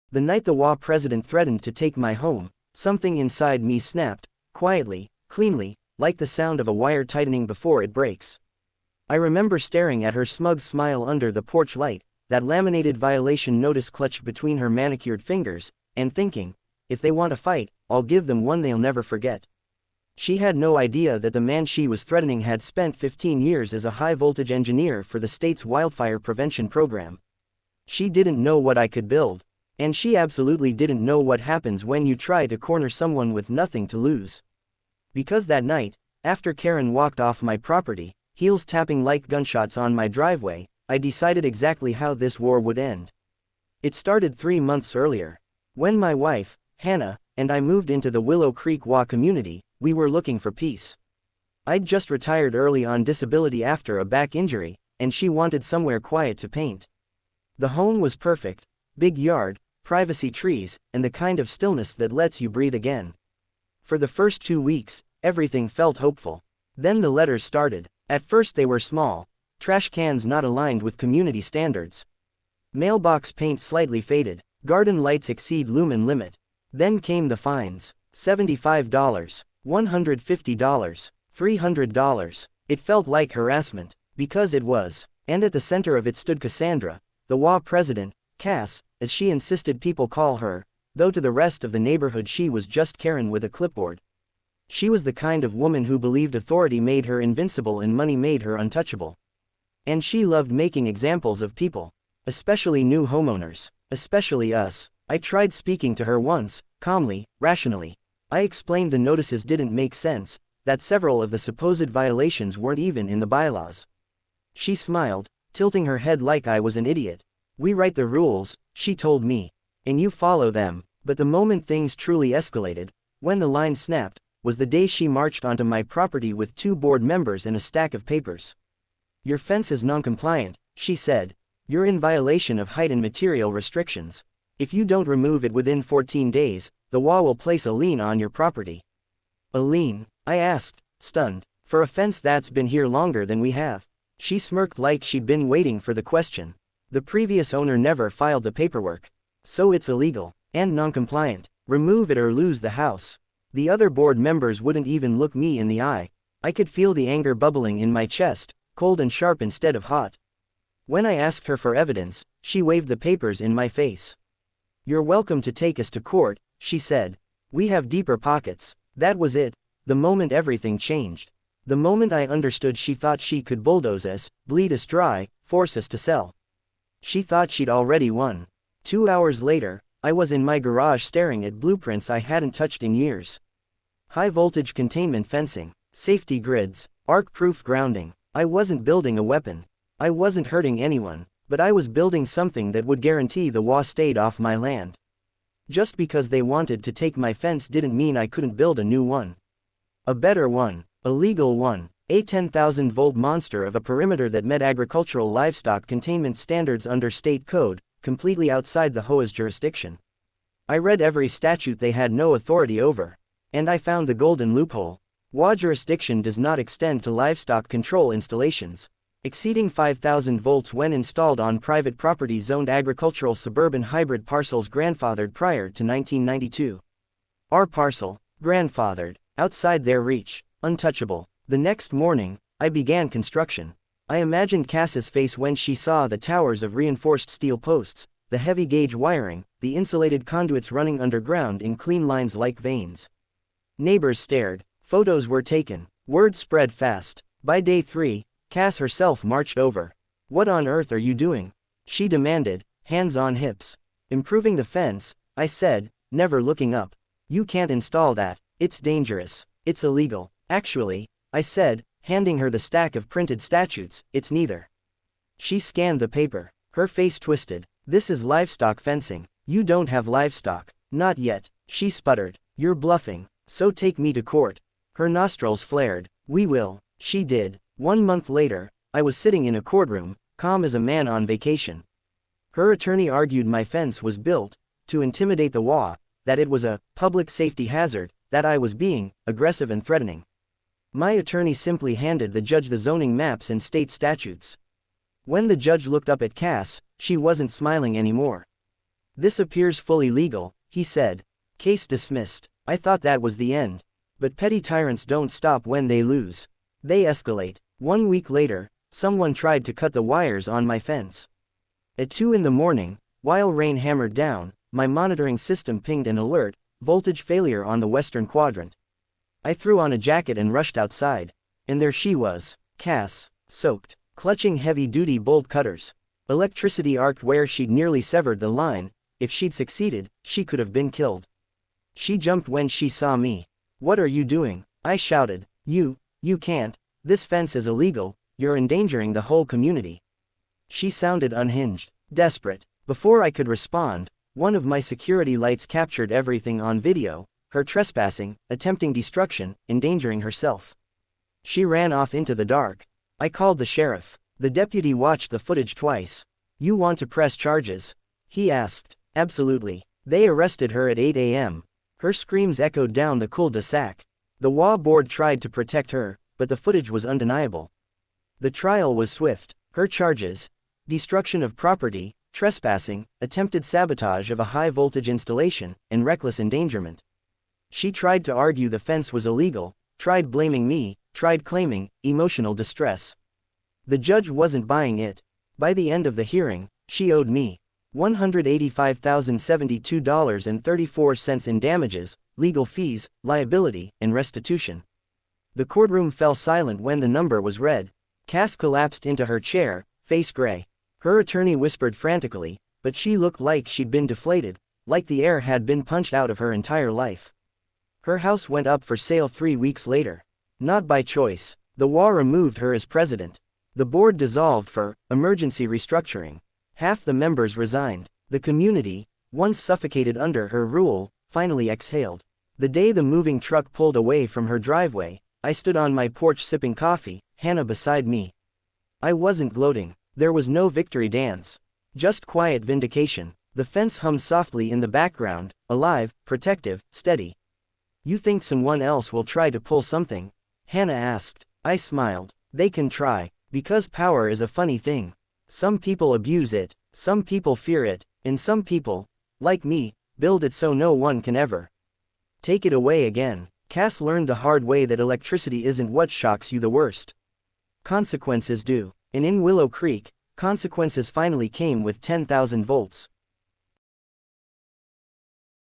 The night the HOA president threatened to take my home, something inside me snapped, quietly, cleanly, like the sound of a wire tightening before it breaks. I remember staring at her smug smile under the porch light, that laminated violation notice clutched between her manicured fingers, and thinking, if they want a fight, I'll give them one they'll never forget. She had no idea that the man she was threatening had spent 15 years as a high-voltage engineer for the state's wildfire prevention program. She didn't know what I could build, and she absolutely didn't know what happens when you try to corner someone with nothing to lose. Because that night, after Karen walked off my property, heels tapping like gunshots on my driveway, I decided exactly how this war would end. It started 3 months earlier. When my wife, Hannah, and I moved into the Willow Creek HOA community, we were looking for peace. I'd just retired early on disability after a back injury, and she wanted somewhere quiet to paint. The home was perfect, big yard, privacy trees, and the kind of stillness that lets you breathe again. For the first 2 weeks, everything felt hopeful. Then the letters started. At first they were small, trash cans not aligned with community standards. Mailbox paint slightly faded, garden lights exceed lumen limit. Then came the fines. $75, $150, $300. It felt like harassment, because it was. And at the center of it stood Cassandra, the HOA president, Cass, as she insisted people call her, though to the rest of the neighborhood she was just Karen with a clipboard. She was the kind of woman who believed authority made her invincible and money made her untouchable. And she loved making examples of people, especially new homeowners, especially us. I tried speaking to her once, calmly, rationally. I explained the notices didn't make sense, that several of the supposed violations weren't even in the bylaws. She smiled, tilting her head like I was an idiot. We write the rules, she told me, and you follow them. But the moment things truly escalated, when the line snapped, was the day she marched onto my property with 2 board members and a stack of papers. Your fence is noncompliant, she said. You're in violation of height and material restrictions. If you don't remove it within 14 days, the HOA will place a lien on your property. A lien? I asked, stunned. For a fence that's been here longer than we have. She smirked like she'd been waiting for the question. The previous owner never filed the paperwork. So it's illegal, and noncompliant. Remove it or lose the house. The other board members wouldn't even look me in the eye. I could feel the anger bubbling in my chest, cold and sharp instead of hot. When I asked her for evidence, she waved the papers in my face. You're welcome to take us to court, she said. We have deeper pockets. That was it. The moment everything changed. The moment I understood she thought she could bulldoze us, bleed us dry, force us to sell. She thought she'd already won. 2 hours later, I was in my garage staring at blueprints I hadn't touched in years. High-voltage containment fencing, safety grids, arc-proof grounding. I wasn't building a weapon. I wasn't hurting anyone, but I was building something that would guarantee the HOA stayed off my land. Just because they wanted to take my fence didn't mean I couldn't build a new one. A better one, a legal one, a 10,000-volt monster of a perimeter that met agricultural livestock containment standards under state code, completely outside the HOA's jurisdiction. I read every statute they had no authority over. And I found the golden loophole. HOA jurisdiction does not extend to livestock control installations exceeding 5,000 volts when installed on private property zoned agricultural suburban hybrid parcels grandfathered prior to 1992. Our parcel, grandfathered, outside their reach, untouchable. The next morning, I began construction. I imagined Cass's face when she saw the towers of reinforced steel posts, the heavy gauge wiring, the insulated conduits running underground in clean lines like veins. Neighbors stared, photos were taken, word spread fast. By day 3, Cass herself marched over. What on earth are you doing? She demanded, hands on hips. Improving the fence, I said, never looking up. You can't install that, it's dangerous, it's illegal. Actually, I said, handing her the stack of printed statutes, it's neither. She scanned the paper, her face twisted. This is livestock fencing. You don't have livestock. Not yet, she sputtered. You're bluffing, so take me to court. Her nostrils flared. We will. She did. 1 month later, I was sitting in a courtroom, calm as a man on vacation. Her attorney argued my fence was built to intimidate the HOA, that it was a public safety hazard, that I was being aggressive and threatening. My attorney simply handed the judge the zoning maps and state statutes. When the judge looked up at Cass, she wasn't smiling anymore. "This appears fully legal," he said. "Case dismissed." I thought that was the end. But petty tyrants don't stop when they lose. They escalate. 1 week later, someone tried to cut the wires on my fence. At 2 in the morning, while rain hammered down, my monitoring system pinged an alert: voltage failure on the western quadrant. I threw on a jacket and rushed outside. And there she was, Cass, soaked, clutching heavy-duty bolt cutters. Electricity arced where she'd nearly severed the line. If she'd succeeded, she could have been killed. She jumped when she saw me. "What are you doing?" I shouted. You can't. This fence is illegal. You're endangering the whole community." She sounded unhinged, desperate. Before I could respond, one of my security lights captured everything on video: her trespassing, attempting destruction, endangering herself. She ran off into the dark. I called the sheriff. The deputy watched the footage twice. "You want to press charges?" he asked. "Absolutely." They arrested her at 8 a.m. Her screams echoed down the cul-de-sac. The HOA board tried to protect her, but the footage was undeniable. The trial was swift. Her charges: destruction of property, trespassing, attempted sabotage of a high-voltage installation, and reckless endangerment. She tried to argue the fence was illegal, tried blaming me, tried claiming emotional distress. The judge wasn't buying it. By the end of the hearing, she owed me $185,072.34 in damages, legal fees, liability, and restitution. The courtroom fell silent when the number was read. Cass collapsed into her chair, face gray. Her attorney whispered frantically, but she looked like she'd been deflated, like the air had been punched out of her entire life. Her house went up for sale 3 weeks later. Not by choice. The HOA removed her as president. The board dissolved for emergency restructuring. Half the members resigned. The community, once suffocated under her rule, finally exhaled. The day the moving truck pulled away from her driveway, I stood on my porch sipping coffee, Hannah beside me. I wasn't gloating. There was no victory dance. Just quiet vindication. The fence hummed softly in the background, alive, protective, steady. "You think someone else will try to pull something?" Hannah asked. I smiled. "They can try, because power is a funny thing. Some people abuse it, some people fear it, and some people, like me, build it so no one can ever take it away again." Cass learned the hard way that electricity isn't what shocks you the worst. Consequences do. And in Willow Creek, consequences finally came with 10,000 volts.